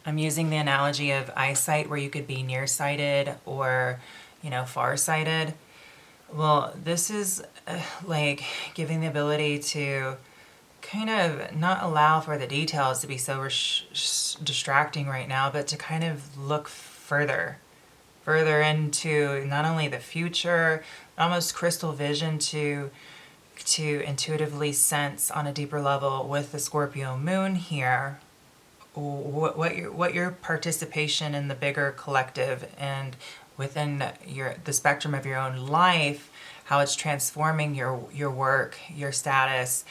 I'm using the analogy of eyesight where you could be nearsighted or, farsighted. Well, this is like giving the ability to kind of not allow for the details to be so distracting right now, but to kind of look further into not only the future, almost crystal vision to intuitively sense on a deeper level with the Scorpio moon here what your participation in the bigger collective and within the spectrum of your own life, how it's transforming your work, your status,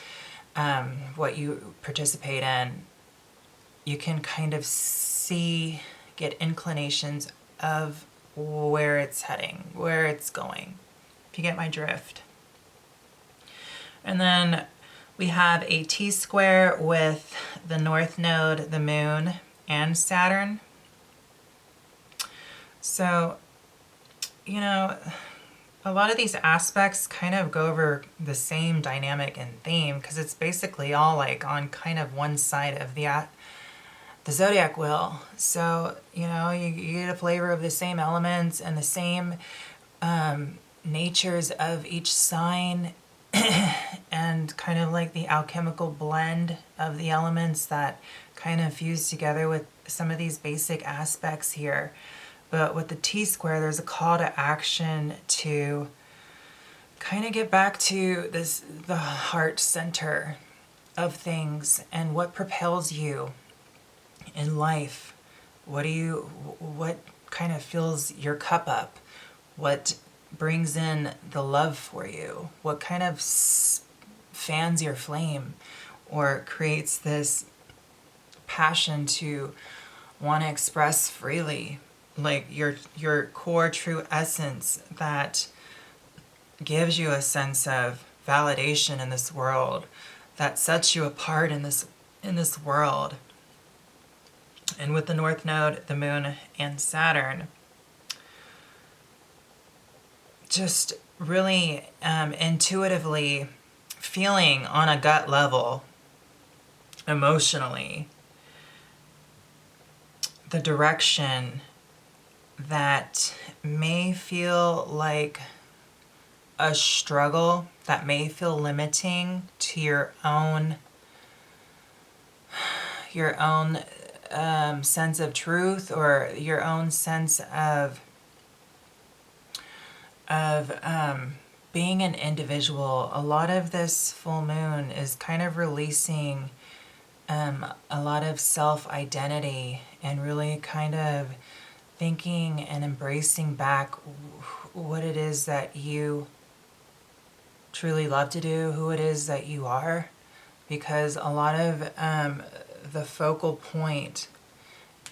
what you participate in. You can kind of get inclinations of where it's heading, where it's going, if you get my drift. And then we have a T-square with the North Node, the Moon, and Saturn. So, a lot of these aspects kind of go over the same dynamic and theme because it's basically all like on kind of one side of the zodiac wheel. So, you get a flavor of the same elements and the same natures of each sign and kind of like the alchemical blend of the elements that kind of fuse together with some of these basic aspects here. But with the T-square, there's a call to action to kind of get back to the heart center of things and what propels you in life. What kind of fills your cup up? What brings in the love for you? What kind of fans your flame or creates this passion to want to express freely, like your core true essence that gives you a sense of validation in this world, that sets you apart in this world. And with the North Node, the Moon, and Saturn, just really intuitively feeling on a gut level, emotionally, the direction that may feel like a struggle, that may feel limiting to your own sense of truth or your own sense of being an individual. A lot of this full moon is kind of releasing a lot of self-identity and really kind of thinking and embracing back what it is that you truly love to do, who it is that you are, because a lot of the focal point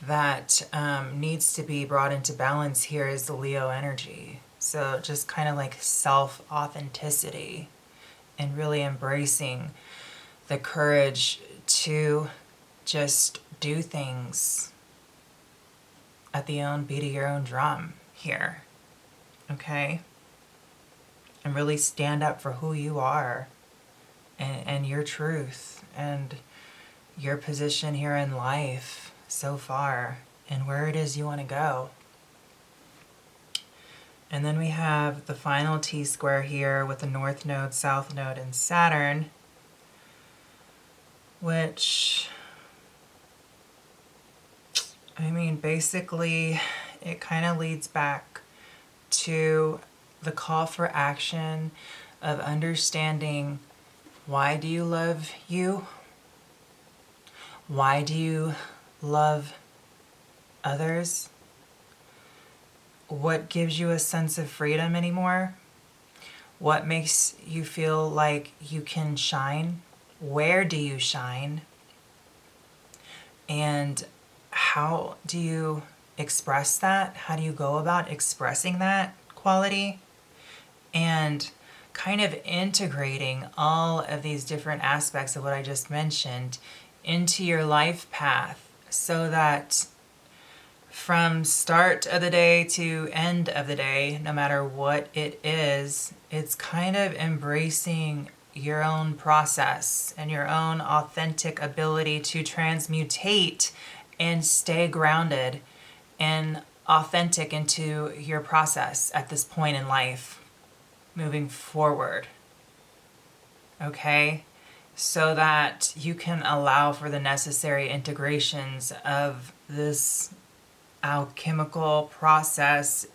that needs to be brought into balance here is the Leo energy. So just kind of like self-authenticity and really embracing the courage to just do things at the own beat of your own drum here, okay? And really stand up for who you are and your truth and your position here in life so far and where it is you want to go. And then we have the final T-square here with the North Node, South Node, and Saturn, which, basically it kind of leads back to the call for action of understanding, why do you love you? Why do you love others? What gives you a sense of freedom anymore? What makes you feel like you can shine? Where do you shine? And how do you express that? How do you go about expressing that quality? And kind of integrating all of these different aspects of what I just mentioned into your life path so that from start of the day to end of the day, no matter what it is, it's kind of embracing your own process and your own authentic ability to transmutate and stay grounded and authentic into your process at this point in life, moving forward. Okay? So that you can allow for the necessary integrations of this alchemical process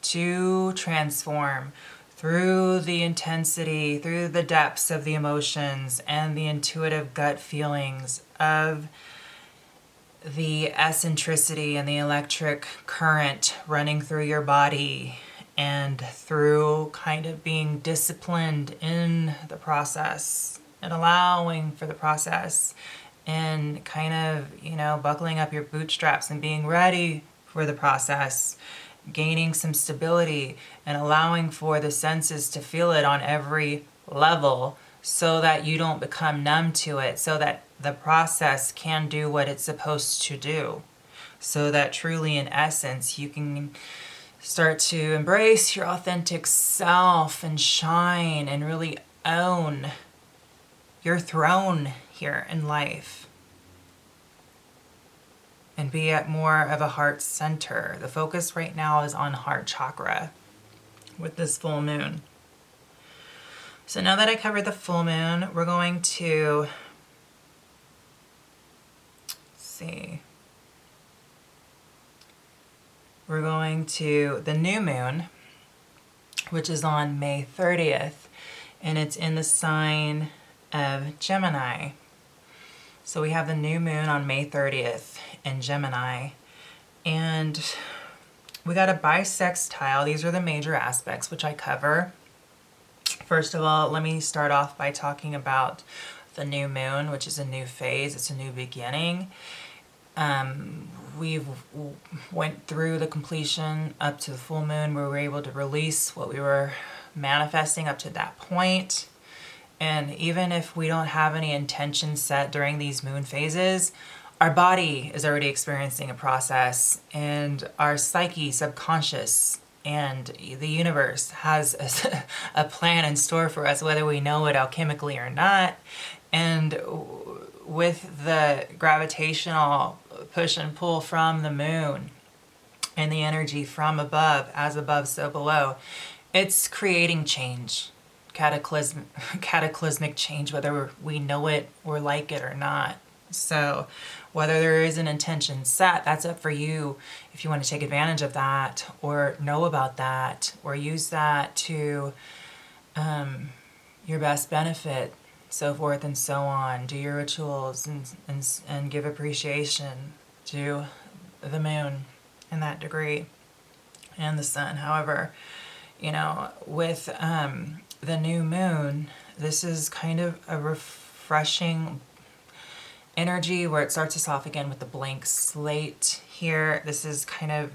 to transform through the intensity, through the depths of the emotions and the intuitive gut feelings of the eccentricity and the electric current running through your body, and through kind of being disciplined in the process and allowing for the process, and kind of, buckling up your bootstraps and being ready for the process, gaining some stability and allowing for the senses to feel it on every level, so that you don't become numb to it, so that the process can do what it's supposed to do, so that truly in essence you can start to embrace your authentic self and shine and really own your throne here in life and be at more of a heart center. The focus right now is on heart chakra with this full moon. So now that I covered the full moon, we're going to we're going to the new moon, which is on May 30th, and it's in the sign of Gemini. So we have the new moon on May 30th in Gemini, and we got a bisextile. These are the major aspects which I cover. First of all, let me start off by talking about the new moon, which is a new phase. It's a new beginning. We've went through the completion up to the full moon, where we were able to release what we were manifesting up to that point. And even if we don't have any intention set during these moon phases, our body is already experiencing a process, and our psyche, subconscious, and the universe has a plan in store for us, whether we know it alchemically or not. And with the gravitational push and pull from the moon and the energy from above, as above, so below, it's creating change, cataclysmic change, whether we know it or like it or not. So whether there is an intention set, that's up for you if you want to take advantage of that, or know about that, or use that to your best benefit, so forth and so on. Do your rituals and give appreciation to the moon in that degree, and the sun. However, with the new moon, this is kind of a refreshing energy where it starts us off again with the blank slate here. This is kind of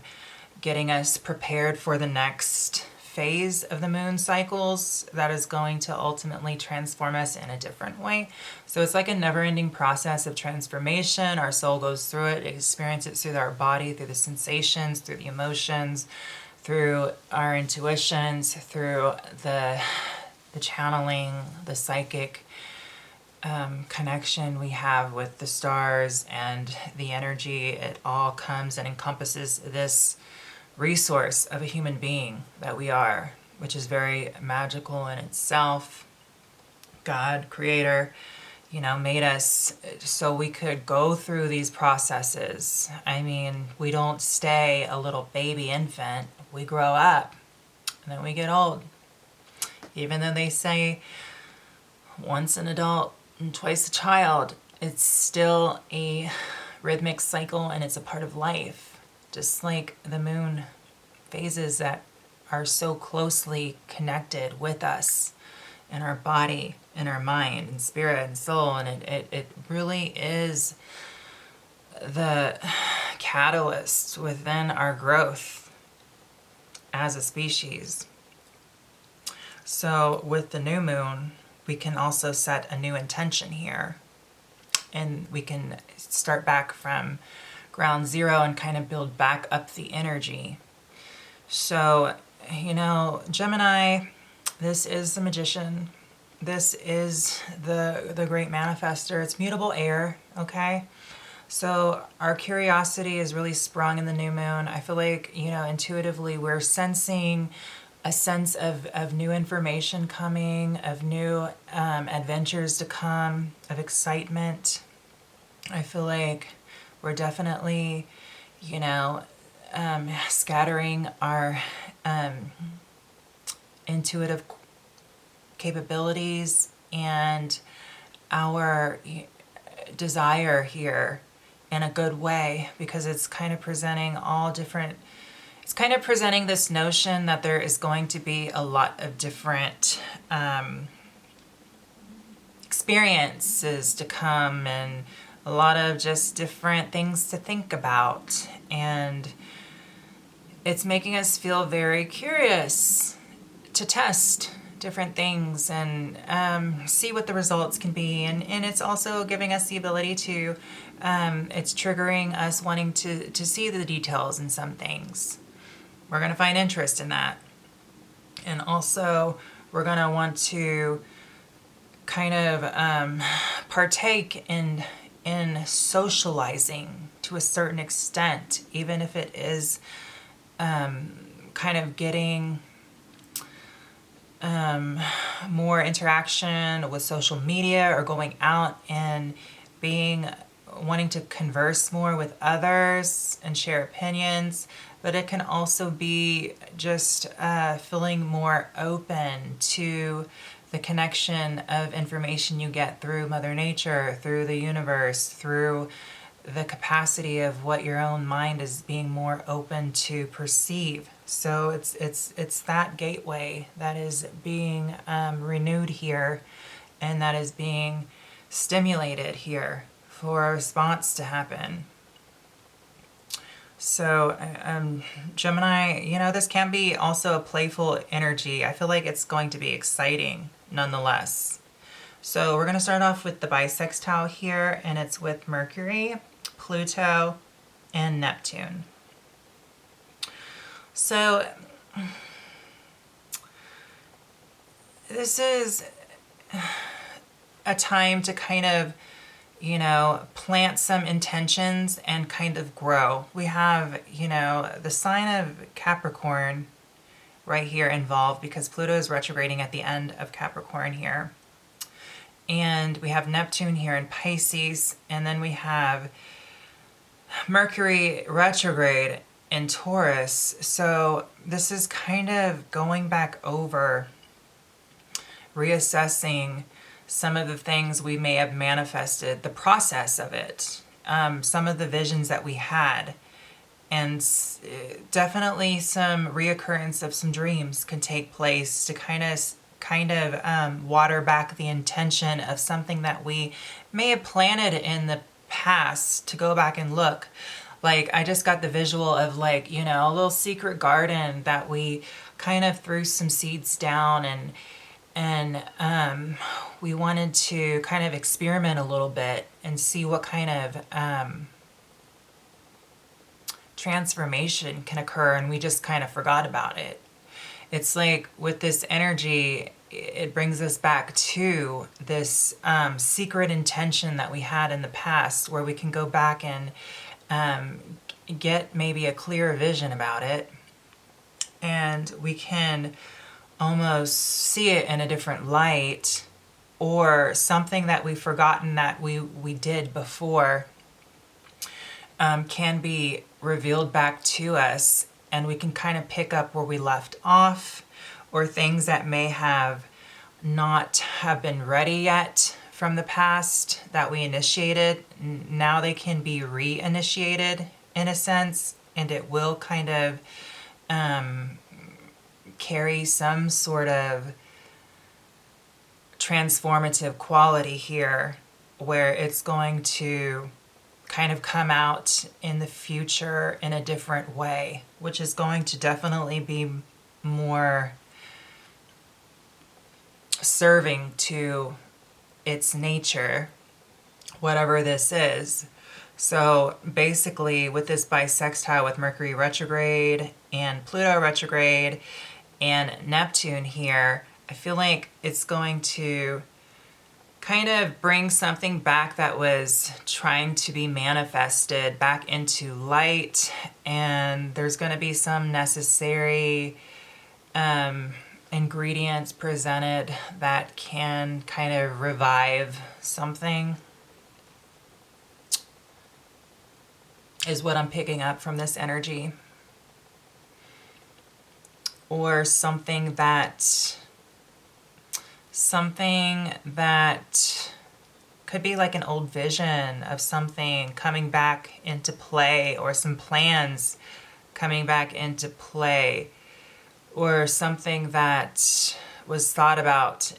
getting us prepared for the next phase of the moon cycles that is going to ultimately transform us in a different way. So it's like a never-ending process of transformation. Our soul goes through it, experiences it through our body, through the sensations, through the emotions, through our intuitions, through the channeling, the psychic connection we have with the stars and the energy. It all comes and encompasses this resource of a human being that we are, which is very magical in itself. God, creator, made us so we could go through these processes. I mean, we don't stay a little baby infant. We grow up and then we get old. Even though they say once an adult and twice a child, it's still a rhythmic cycle, and it's a part of life. Just like the moon phases that are so closely connected with us and our body and our mind and spirit and soul. And it really is the catalyst within our growth as a species. So with the new moon, we can also set a new intention here, and we can start back from ground zero and kind of build back up the energy. So, Gemini, this is the magician. This is the great manifester. It's mutable air, okay? So our curiosity is really sprung in the new moon. I feel like, intuitively we're sensing a sense of new information coming, of new adventures to come, of excitement. I feel like we're definitely, scattering our intuitive capabilities and our desire here in a good way, because it's kind of presenting it's kind of presenting this notion that there is going to be a lot of different experiences to come, and a lot of just different things to think about. And it's making us feel very curious to test different things and see what the results can be. And it's also giving us the ability to, it's triggering us wanting to see the details in some things. We're going to find interest in that. And also, we're going to want to kind of partake in socializing to a certain extent, even if it is kind of getting more interaction with social media, or going out and wanting to converse more with others and share opinions. But it can also be just feeling more open to the connection of information you get through Mother Nature, through the universe, through the capacity of what your own mind is being more open to perceive. So it's that gateway that is being renewed here, and that is being stimulated here for a response to happen. So Gemini, this can be also a playful energy. I feel like it's going to be exciting nonetheless. So we're going to start off with the bisextile here, and it's with Mercury, Pluto, and Neptune. So this is a time to kind of, plant some intentions and kind of grow. We have, the sign of Capricorn right here involved, because Pluto is retrograding at the end of Capricorn here. And we have Neptune here in Pisces, and then we have Mercury retrograde in Taurus. So this is kind of going back over, reassessing some of the things we may have manifested, the process of it, some of the visions that we had, and definitely some reoccurrence of some dreams can take place to kind of water back the intention of something that we may have planted in the past, to go back and look. Like, I just got the visual of a little secret garden that we kind of threw some seeds down, and we wanted to kind of experiment a little bit and see what kind of transformation can occur, and we just kind of forgot about it. It's like with this energy, it brings us back to this secret intention that we had in the past, where we can go back and get maybe a clearer vision about it, and we can almost see it in a different light, or something that we've forgotten that we did before can be revealed back to us, and we can kind of pick up where we left off, or things that may have not have been ready yet from the past that we initiated. Now they can be reinitiated in a sense, and it will kind of carry some sort of transformative quality here, where it's going to kind of come out in the future in a different way, which is going to definitely be more serving to its nature, whatever this is. So basically, with this bisextile with Mercury retrograde and Pluto retrograde and Neptune here, I feel like it's going to kind of bring something back that was trying to be manifested back into light. And there's going to be some necessary ingredients presented that can kind of revive something, is what I'm picking up from this energy. Or something that could be like an old vision of something coming back into play, or some plans coming back into play, or something that was thought about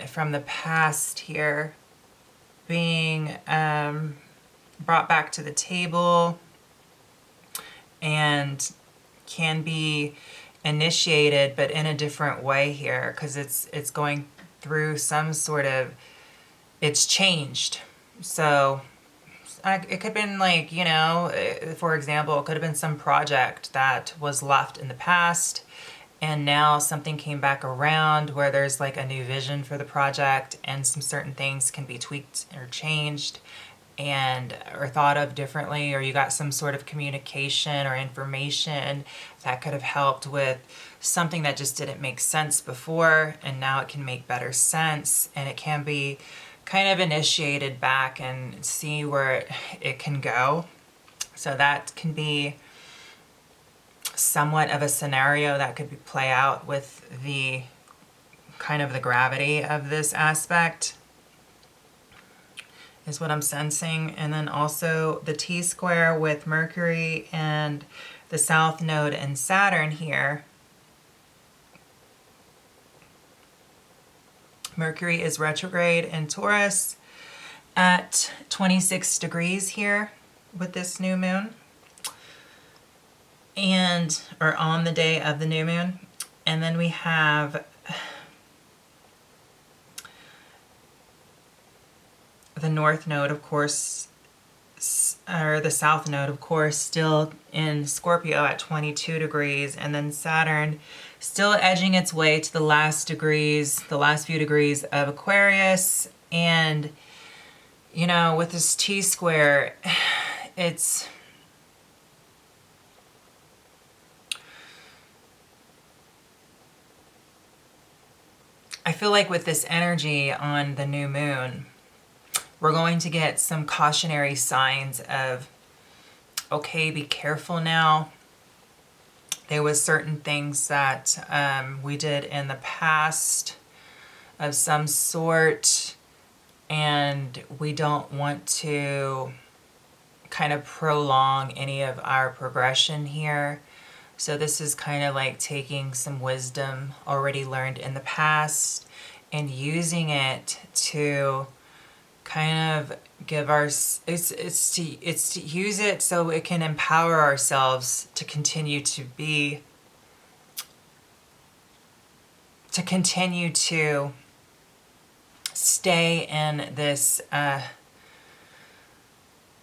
from the past here being brought back to the table and can be initiated, but in a different way here, because it's going through some sort of, it's changed. So it could have been like, you know, for example, it could have been some project that was left in the past, and now something came back around where there's like a new vision for the project, and some certain things can be tweaked or changed and or thought of differently, or you got some sort of communication or information that could have helped with something that just didn't make sense before, and now it can make better sense, and it can be kind of initiated back and see where it can go. So that can be somewhat of a scenario that could play out with the kind of the gravity of this aspect, is what I'm sensing. And then also the T-square with Mercury and the South Node and Saturn here. Mercury is retrograde in Taurus at 26 degrees here with this new moon, and or on the day of the new moon. And then we have the North Node, of course, or the South Node, of course, still in Scorpio at 22 degrees, and then Saturn still edging its way to the last few degrees of Aquarius. And, you know, with this T-square, it's, I feel like with this energy on the new moon, we're going to get some cautionary signs of, okay, be careful now. There was certain things that we did in the past of some sort, and we don't want to kind of prolong any of our progression here. So this is kind of like taking some wisdom already learned in the past and using it to kind of give our, it's to use it so it can empower ourselves to continue to stay in this